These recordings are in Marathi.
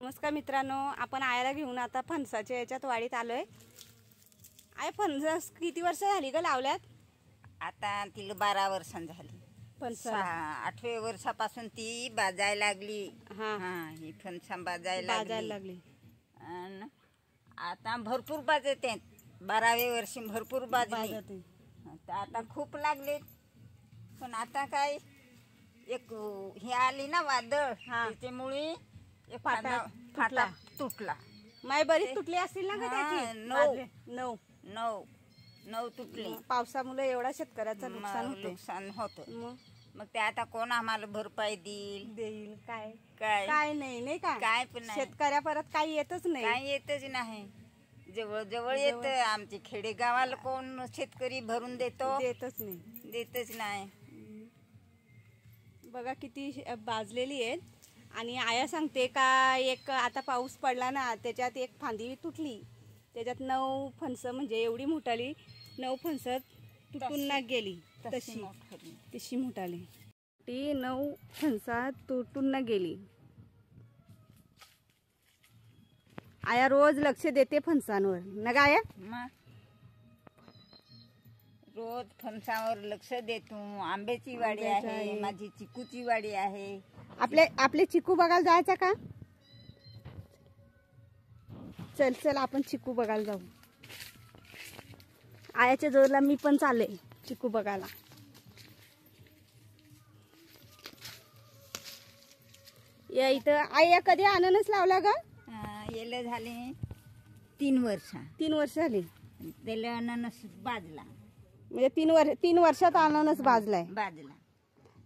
नमस्कार मित्रांनो, आपण आयाला घेऊन आता फणसाच्या याच्यात वाडीत आलोय. आय फणस किती वर्ष झाली ग लावल्यात? आता तिला 12 वर्ष झाली. फणस 8व्या वर्षापासून ती बाजायला लागली. हा ही फणसा बाजायला लागली. आता भरपूर बाजते. 12व्या वर्षी भरपूर बाजते. आता खूप लागले. पण आता काय एक हे आली ना वादळ, त्याच्यामुळे एक फाटा तुटला. माय बरीच तुटली असतील ना ग त्याची? 9 तुटली. पावसामुळे एवढा शेतकऱ्याचं नुकसान होतं. मग ते आता कोण आम्हाला भरपाई देईल? काय नाही काय पण शेतकऱ्या परत काही येतच नाही. जवळ जवळ येत. आमच्या खेडेगावाला कोण शेतकरी भरून देतच नाही. बघा किती बाजलेली आहेत. आणि आया सांगते का एक आता पाऊस पडला ना, त्याच्यात एक फांदी तुटली. त्याच्यात 9 फणस म्हणजे एवढी मोठाली 9 फणस तुटून ना गेली. तशी मोठाली ती 9 फणसात तुटून ना गेली. आया रोज लक्ष देते फणसांवर ना ग आया? रोज फणसावर लक्ष देतो. आंब्याची वाडी आहे, माझी चिकूची वाडी आहे. आपले चिकू बघायला जायचं का? चल आपण चिकू बघायला जाऊ. आयाच्या जोरला मी पण चालले चिकू बघायला. या इथं आया कधी अननस लावला ग? याला झाले 3 वर्ष. 3 वर्ष झाली. त्याला अननस बाजला. म्हणजे 3 वर्षात अननस बाजला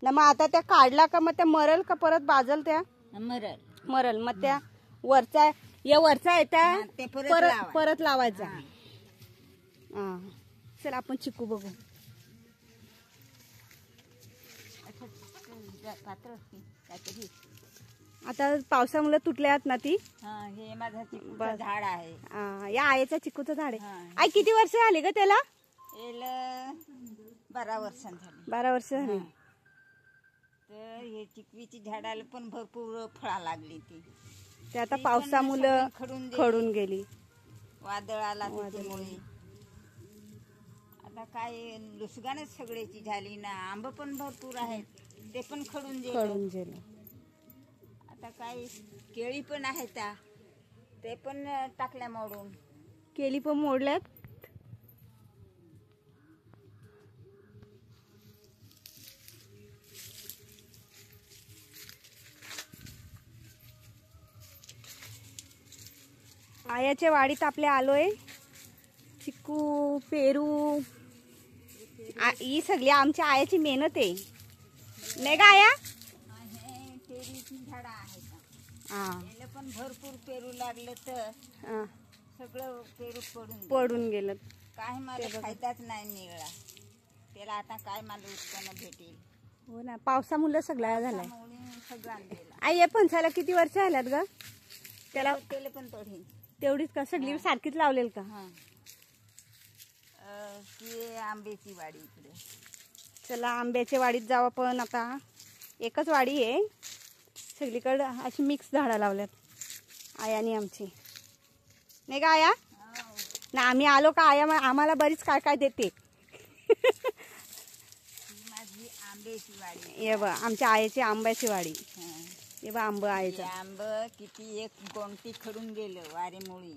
ना. मग आता त्या काढला का मग त्या मरल का परत बाजल? त्या मरल. मग त्या वरचा येता परत लावायचा. चल आपण चिकू बघू. आता पावसामुळे तुटल्यात ना ती. हे माझं चिकूचं झाड आहे. या आईचं चिकूचं झाड आहे. आई किती वर्ष झाली ग त्याला? 12 वर्ष झाली. 12 वर्ष झाली. तर हे चिकवीची झाडाला पण भरपूर फळा लागली. ते आता पावसामुळे खडून गेली. वादळ आला त्याच्यामुळे. आता काय लुसगानच सगळ्याची झाली ना. आंब पण भरपूर आहेत, ते पण खडून गेले. आता काय केळी पण आहेत, ते पण टाकल्या मोडून. केळी पण मोडल्यात. आयाच्या वाडीत आपल्या आलोय. चिकू, पेरू ही सगळी आमच्या आयाची मेहनत आहे नाही का आया? पेरूची झाडं आहेत. पण भरपूर पेरू लागले तर सगळं पेरू पडून गेलं. काय मला फायदाच नाही मिळाला. त्याला आता काय मला उत्पन्न भेटेल? हो ना, पावसामुळे सगळा झालाय. आई फणसाला किती वर्ष झाल्यात ग? त्याला पण तेवढीच का? सगळी सारखीच लावलेल का? आंब्याची वाडी इकडे. चला आंब्याच्या वाडीत जाऊ आपण. आता एकच वाडी आहे, सगळीकडे अशी मिक्स झाडं लावल्यात आयाने आमची नाही का आया? ना आम्ही आलो का आया आम्हाला बरीच काय काय देते. माझी आंब्याची वाडी. ये बा आमच्या आईची आंब्याची वाडी. हे बा आंब आईचं. आंब किती एक कोणती खडून गेलं वारीमुळे.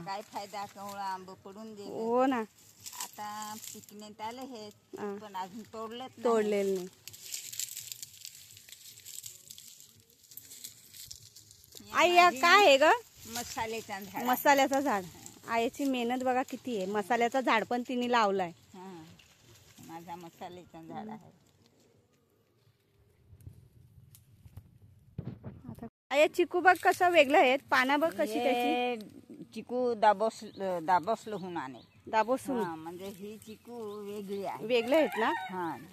काय फायदा? कवळा आंब पडून गेले. हो ना. आता पिकण्यात आले हे, पण अजून तोडलेलं नाही. आई काय आहे ग? मसाल्याचा झाड. आईची मेहनत बघा किती आहे. मसाल्याचा झाड पण तिने लावलाय. माझा मसाल्याचा झाड आहे. आया चिकू बघ कसं वेगळं आहे. पानं बघ कशी त्याची. चिकू दाबोसलं होऊन आणे. दाबोसून म्हणजे ही चिकू वेगळी आहे. वेगळे आहेत ना.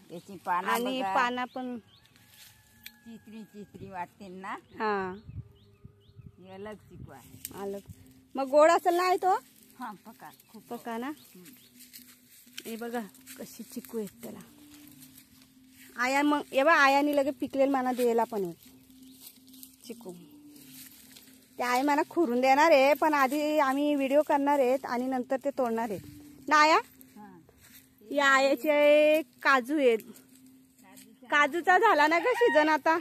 त्याची पानं आणि पानं पण चित्री वाटते ना. अलग चिकू आहे. अलग. मग गोड असेल ना तो? पका. खूप पका ना. हे बघा कशी चिकू आहेत त्याला. आया मग ये बा आयाने लगे पिकलेल माना द्यायला पण चिकू. ते आई मला खुरून देणार आहे, पण आधी आम्ही व्हिडिओ करणार आहेत आणि नंतर ते तोडणार आहेत ना आया. या आयाचे काजू आहेत. काजूचा झाला ना ग सीजन आता.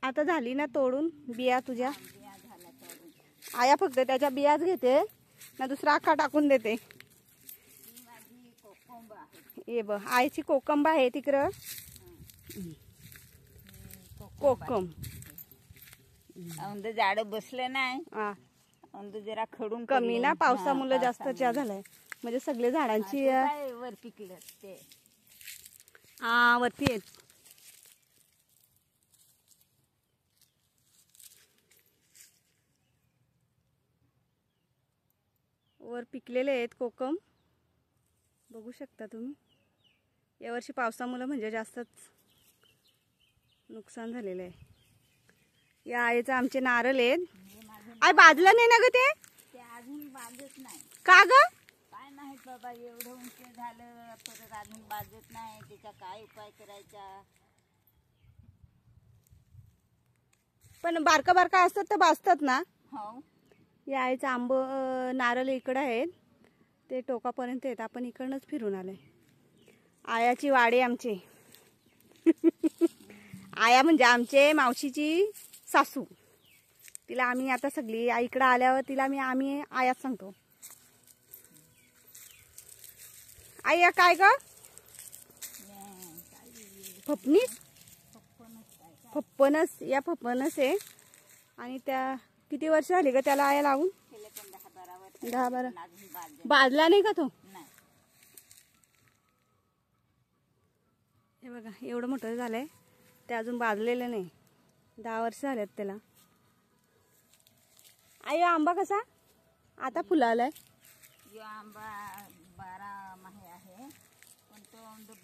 आता झाली ना तोडून बिया तुझ्या. आया फक्त त्याच्या बियाच घेते ना, दुसरा आखा टाकून देते. ये बघ आईची कोकंब आहे तिकडं. कोकम झाड बसले नाही, जरा खडून कमी ना पावसामुळे जास्त च्या झालाय. म्हणजे सगळे झाडांची वर पिकलं ते वरती आहेत. वर पिकलेले आहेत कोकम, बघू शकता तुम्ही. यावर्षी पावसामुळे म्हणजे जास्तच नुकसान झालेलं आहे. या आईचं आमचे नारळ आहेत. आई बाजलं नाही ना ग ते अजून बाजत नाही का ग? काय माहित बाबा, एवढं उंच झालं परत अजून बाजत नाही. त्याचा काय उपाय करायचा? पण बारका बारका असतात तर भाजतात ना. हो, या आईचं आंब नारळ इकडं आहेत, ते टोकापर्यंत आहेत. आपण इकडनंच फिरून आलोय. आयाची वाडी आमची. आया म्हणजे आमचे मावशीची सासू. तिला आम्ही आता सगळी आईकडे आल्यावर तिला आम्ही आयाच सांगतो. आई या काय ग? फपनीस फप्पनस. या फप्पनस आहे. आणि त्या किती वर्ष झाली ग त्याला आया लावून? 10-12. बाजला नाही का तो? हे बघा एवढं मोठं झालंय, ते अजून बाजलेलं नाही. 10 वर्ष झालेत त्याला. आई आंबा कसा आता फुलालाय? यो आंबा 12 माहे आहे, पण तो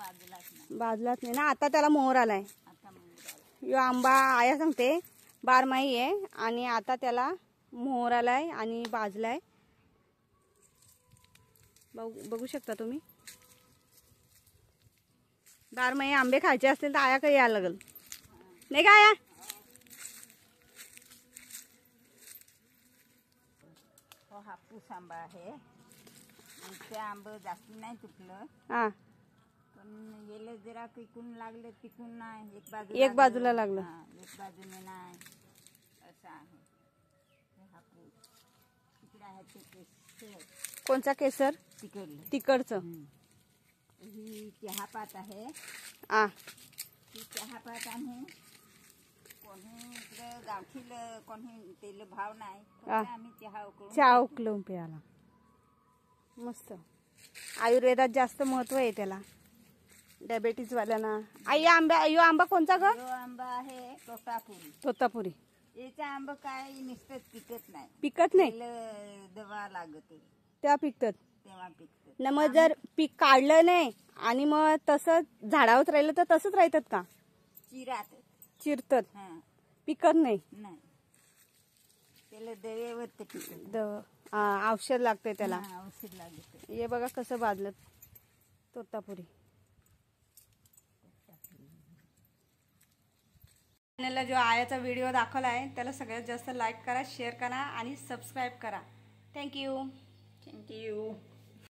बाजलाच नाही ना. आता त्याला मोहर आलाय. यो आंबा आया सांगते 12माही आहे आणि आता त्याला मोहर आलाय आणि बाजलाय. बघू शकता तुम्ही. 12माही आंबे खायचे असतील तर आयाकडे यायला लागल नाही का आया? हापूस आंबा आहे. ते आंब जास्त नाही तुटलं, पण गेलं जरा पिकून लागले. पिकून नाही, एक बाजूला लागलं, एक बाजूने नाही, असं आहे. हापूस तिकडे आहे ते केसर. कोणचा केसर? तिकडचं. ही चहापात आहे. ही चहापात आहे. कोणी इकडे गावठील कोणी तेल भाव नाही, आम्ही चहा उकळून प्यायला. मस्त. आयुर्वेदात जास्त महत्व आहे त्याला, डायबेटीज वाल्यांना. आई यो आंबा कोणता ग? आंबा आहे तोतापुरी. तोतापुरी. याचा आंबा काय नुसतं पिकत नाही. पिकत नाही, दवा लागते तेव्हा पिकतात. तेव्हा पिकत ना. मग जर पीक काढलं नाही आणि मग तसंच झाडावर राहिलं तर तसंच राहतात का? चिरतात, पिकत नाही. त्याला दवेवर पिकत. औषध लागते त्याला. औषध लागते. हे बघा कसं बाजलं तोतापुरी. चॅनलला जो आयाचा व्हिडिओ दाखवला आहे त्याला सगळ्यात जास्त लाईक करा, शेअर करा आणि सबस्क्राईब करा. थँक्यू.